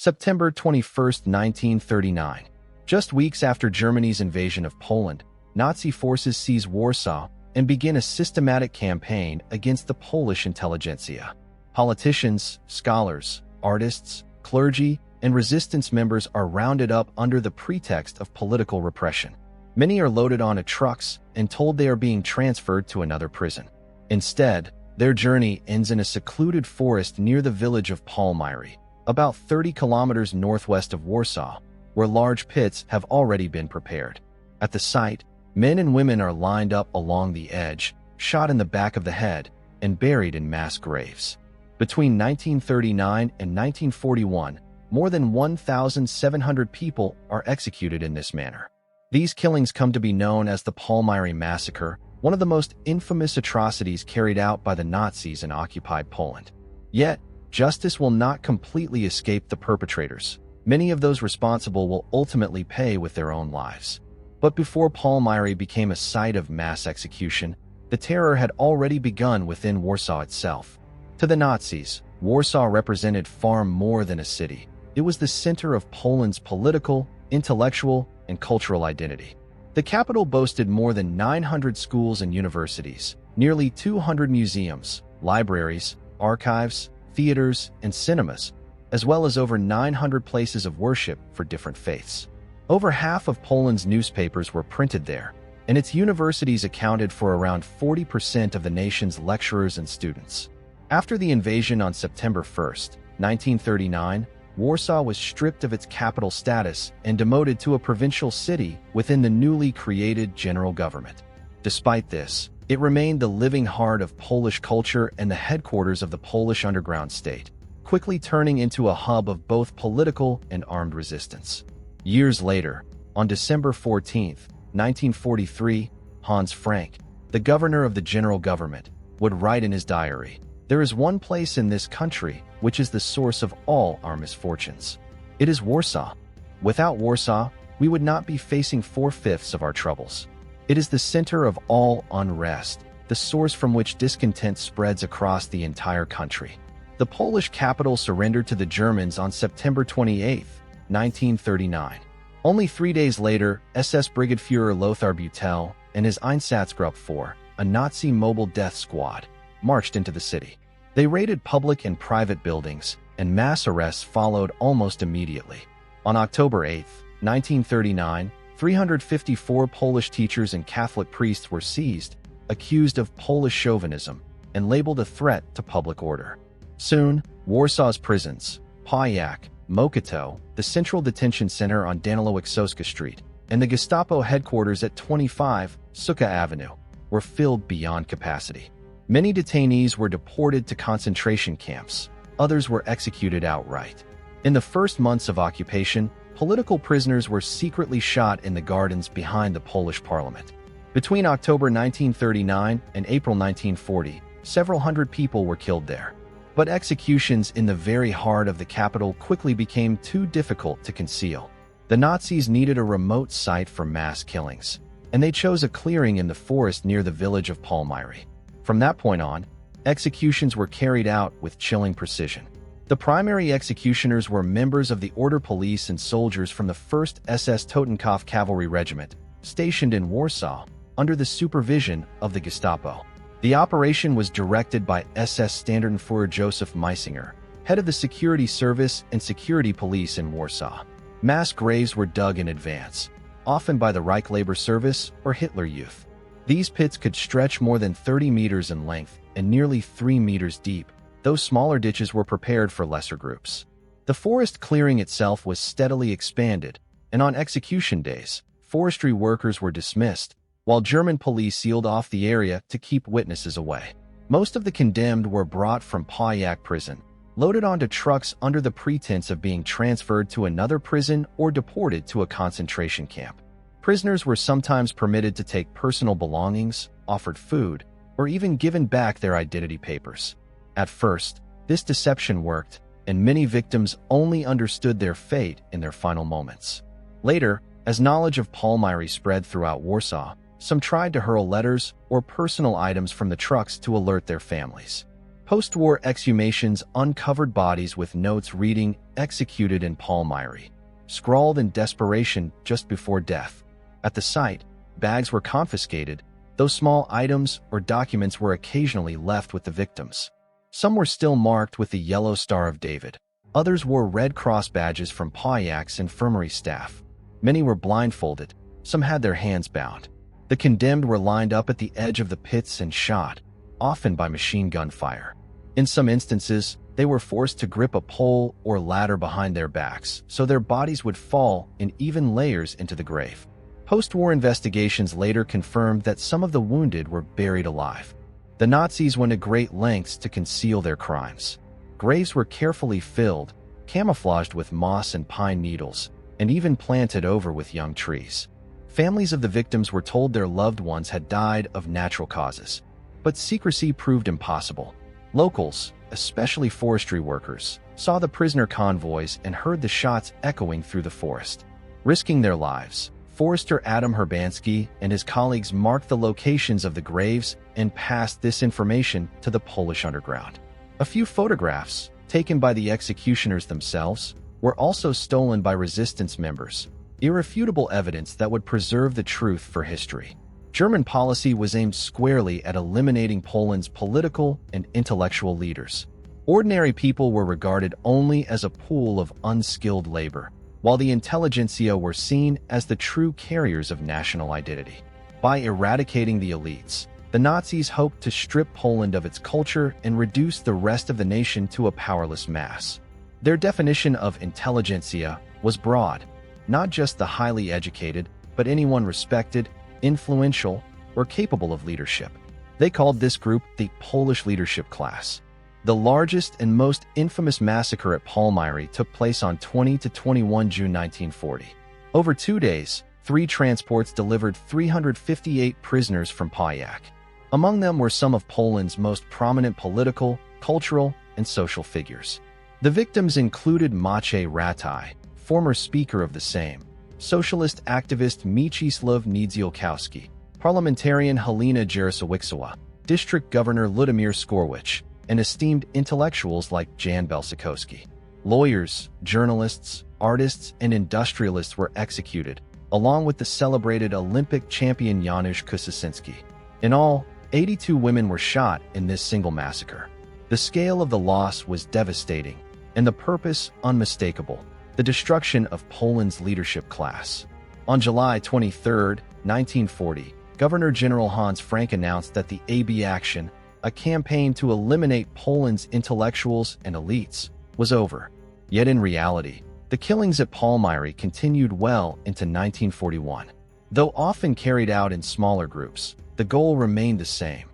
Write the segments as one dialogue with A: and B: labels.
A: September 21, 1939. Just weeks after Germany's invasion of Poland, Nazi forces seize Warsaw and begin a systematic campaign against the Polish intelligentsia. Politicians, scholars, artists, clergy, and resistance members are rounded up under the pretext of political repression. Many are loaded onto trucks and told they are being transferred to another prison. Instead, their journey ends in a secluded forest near the village of Palmiry, about 30 kilometers northwest of Warsaw, where large pits have already been prepared. At the site, men and women are lined up along the edge, shot in the back of the head, and buried in mass graves. Between 1939 and 1941, more than 1,700 people are executed in this manner. These killings come to be known as the Palmiry Massacre, one of the most infamous atrocities carried out by the Nazis in occupied Poland. Yet, justice will not completely escape the perpetrators. Many of those responsible will ultimately pay with their own lives. But before Palmiry became a site of mass execution, the terror had already begun within Warsaw itself. To the Nazis, Warsaw represented far more than a city. It was the center of Poland's political, intellectual, and cultural identity. The capital boasted more than 900 schools and universities, nearly 200 museums, libraries, archives, theaters, and cinemas, as well as over 900 places of worship for different faiths. Over half of Poland's newspapers were printed there, and its universities accounted for around 40% of the nation's lecturers and students. After the invasion on September 1, 1939, Warsaw was stripped of its capital status and demoted to a provincial city within the newly created general government. Despite this, it remained the living heart of Polish culture and the headquarters of the Polish underground state, quickly turning into a hub of both political and armed resistance. Years later, on December 14, 1943, Hans Frank, the governor of the general government, would write in his diary, "There is one place in this country which is the source of all our misfortunes. It is Warsaw. Without Warsaw, we would not be facing 4/5 of our troubles. It is the center of all unrest, the source from which discontent spreads across the entire country." The Polish capital surrendered to the Germans on September 28, 1939. Only 3 days later, SS-Brigadeführer Lothar Beutel and his Einsatzgruppe IV, a Nazi mobile death squad, marched into the city. They raided public and private buildings, and mass arrests followed almost immediately. On October 8, 1939, 354 Polish teachers and Catholic priests were seized, accused of Polish chauvinism, and labeled a threat to public order. Soon, Warsaw's prisons, Pajak, Mokoto, the central detention center on Danilowiczowska Street, and the Gestapo headquarters at 25 Suka Avenue, were filled beyond capacity. Many detainees were deported to concentration camps. Others were executed outright. In the first months of occupation, political prisoners were secretly shot in the gardens behind the Polish parliament. Between October 1939 and April 1940, several hundred people were killed there. But executions in the very heart of the capital quickly became too difficult to conceal. The Nazis needed a remote site for mass killings, and they chose a clearing in the forest near the village of Palmiry. From that point on, executions were carried out with chilling precision. The primary executioners were members of the Order Police and soldiers from the 1st SS Totenkopf Cavalry Regiment, stationed in Warsaw, under the supervision of the Gestapo. The operation was directed by SS Standartenführer Joseph Meisinger, head of the Security Service and Security Police in Warsaw. Mass graves were dug in advance, often by the Reich Labor Service or Hitler Youth. These pits could stretch more than 30 meters in length and nearly 3 meters deep, though smaller ditches were prepared for lesser groups. The forest clearing itself was steadily expanded, and on execution days, forestry workers were dismissed, while German police sealed off the area to keep witnesses away. Most of the condemned were brought from Pajak prison, loaded onto trucks under the pretense of being transferred to another prison or deported to a concentration camp. Prisoners were sometimes permitted to take personal belongings, offered food, or even given back their identity papers. At first, this deception worked, and many victims only understood their fate in their final moments. Later, as knowledge of Palmiry spread throughout Warsaw, some tried to hurl letters or personal items from the trucks to alert their families. Post-war exhumations uncovered bodies with notes reading "executed in Palmiry," scrawled in desperation just before death. At the site, bags were confiscated, though small items or documents were occasionally left with the victims. Some were still marked with the Yellow Star of David. Others wore Red Cross badges from Pawyak's infirmary staff. Many were blindfolded. Some had their hands bound. The condemned were lined up at the edge of the pits and shot, often by machine gun fire. In some instances, they were forced to grip a pole or ladder behind their backs, so their bodies would fall in even layers into the grave. Post-war investigations later confirmed that some of the wounded were buried alive. The Nazis went to great lengths to conceal their crimes. Graves were carefully filled, camouflaged with moss and pine needles, and even planted over with young trees. Families of the victims were told their loved ones had died of natural causes, but secrecy proved impossible. Locals, especially forestry workers, saw the prisoner convoys and heard the shots echoing through the forest. Risking their lives, Forester Adam Herbansky and his colleagues marked the locations of the graves and passed this information to the Polish underground. A few photographs, taken by the executioners themselves, were also stolen by resistance members, irrefutable evidence that would preserve the truth for history. German policy was aimed squarely at eliminating Poland's political and intellectual leaders. Ordinary people were regarded only as a pool of unskilled labor, while the intelligentsia were seen as the true carriers of national identity. By eradicating the elites, the Nazis hoped to strip Poland of its culture and reduce the rest of the nation to a powerless mass. Their definition of intelligentsia was broad, not just the highly educated, but anyone respected, influential, or capable of leadership. They called this group the Polish leadership class. The largest and most infamous massacre at Palmiry took place on 20 to 21 June 1940. Over 2 days, 3 transports delivered 358 prisoners from Pawyak. Among them were some of Poland's most prominent political, cultural, and social figures. The victims included Maciej Rataj, former Speaker of the Sejm, socialist activist Mieczysław Niedzielkowski, parliamentarian Halina Jarosławiczowa, District Governor Ludimir Skorwicz, and esteemed intellectuals like Jan Belsikowski. Lawyers, journalists, artists, and industrialists were executed, along with the celebrated Olympic champion Janusz Kuczynski. In all, 82 women were shot in this single massacre. The scale of the loss was devastating, and the purpose unmistakable: the destruction of Poland's leadership class. On July 23, 1940, Governor General Hans Frank announced that the AB Action, a campaign to eliminate Poland's intellectuals and elites, was over. Yet in reality, the killings at Palmiry continued well into 1941. Though often carried out in smaller groups, the goal remained the same: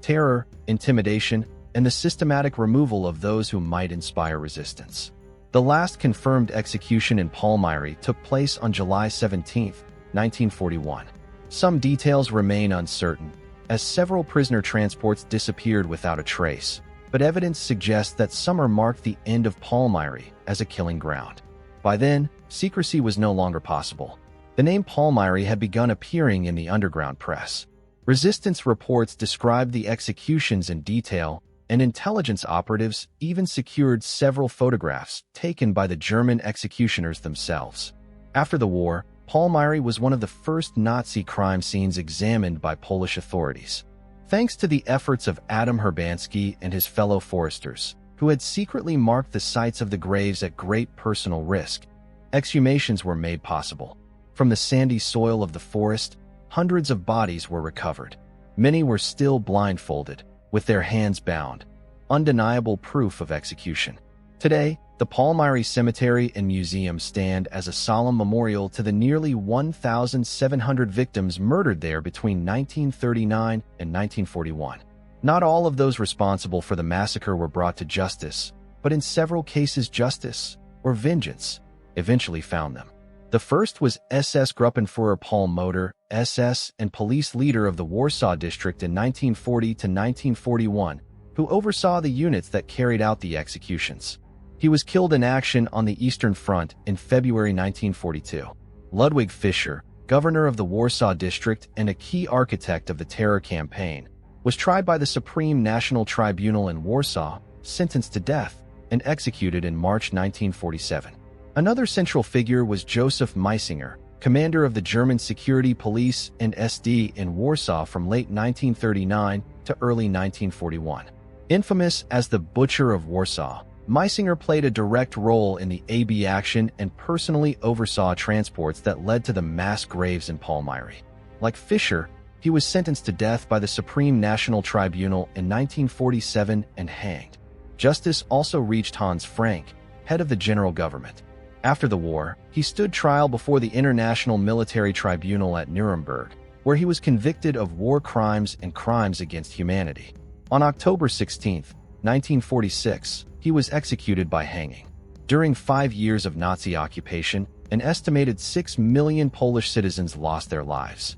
A: terror, intimidation, and the systematic removal of those who might inspire resistance. The last confirmed execution in Palmiry took place on July 17, 1941. Some details remain uncertain, as several prisoner transports disappeared without a trace, but evidence suggests that summer marked the end of Palmiry as a killing ground. By then, secrecy was no longer possible. The name Palmiry had begun appearing in the underground press. Resistance reports described the executions in detail, and intelligence operatives even secured several photographs taken by the German executioners themselves. After the war, Palmiry was one of the first Nazi crime scenes examined by Polish authorities. Thanks to the efforts of Adam Herbansky and his fellow foresters, who had secretly marked the sites of the graves at great personal risk, exhumations were made possible. From the sandy soil of the forest, hundreds of bodies were recovered. Many were still blindfolded, with their hands bound, undeniable proof of execution. Today, the Palmiry Cemetery and Museum stand as a solemn memorial to the nearly 1,700 victims murdered there between 1939 and 1941. Not all of those responsible for the massacre were brought to justice, but in several cases justice, or vengeance, eventually found them. The first was SS-Brigadeführer Paul Motor, SS and police leader of the Warsaw district in 1940 to 1941, who oversaw the units that carried out the executions. He was killed in action on the Eastern Front in February 1942. Ludwig Fischer, governor of the Warsaw district and a key architect of the terror campaign, was tried by the Supreme National Tribunal in Warsaw, sentenced to death, and executed in March 1947. Another central figure was Joseph Meisinger, commander of the German security police and SD in Warsaw from late 1939 to early 1941. Infamous as the Butcher of Warsaw, Meisinger played a direct role in the AB action and personally oversaw transports that led to the mass graves in Palmiry. Like Fischer, he was sentenced to death by the Supreme National Tribunal in 1947 and hanged. Justice also reached Hans Frank, head of the general government. After the war, he stood trial before the International Military Tribunal at Nuremberg, where he was convicted of war crimes and crimes against humanity. On October 16, 1946, he was executed by hanging. During 5 years of Nazi occupation, an estimated 6 million Polish citizens lost their lives.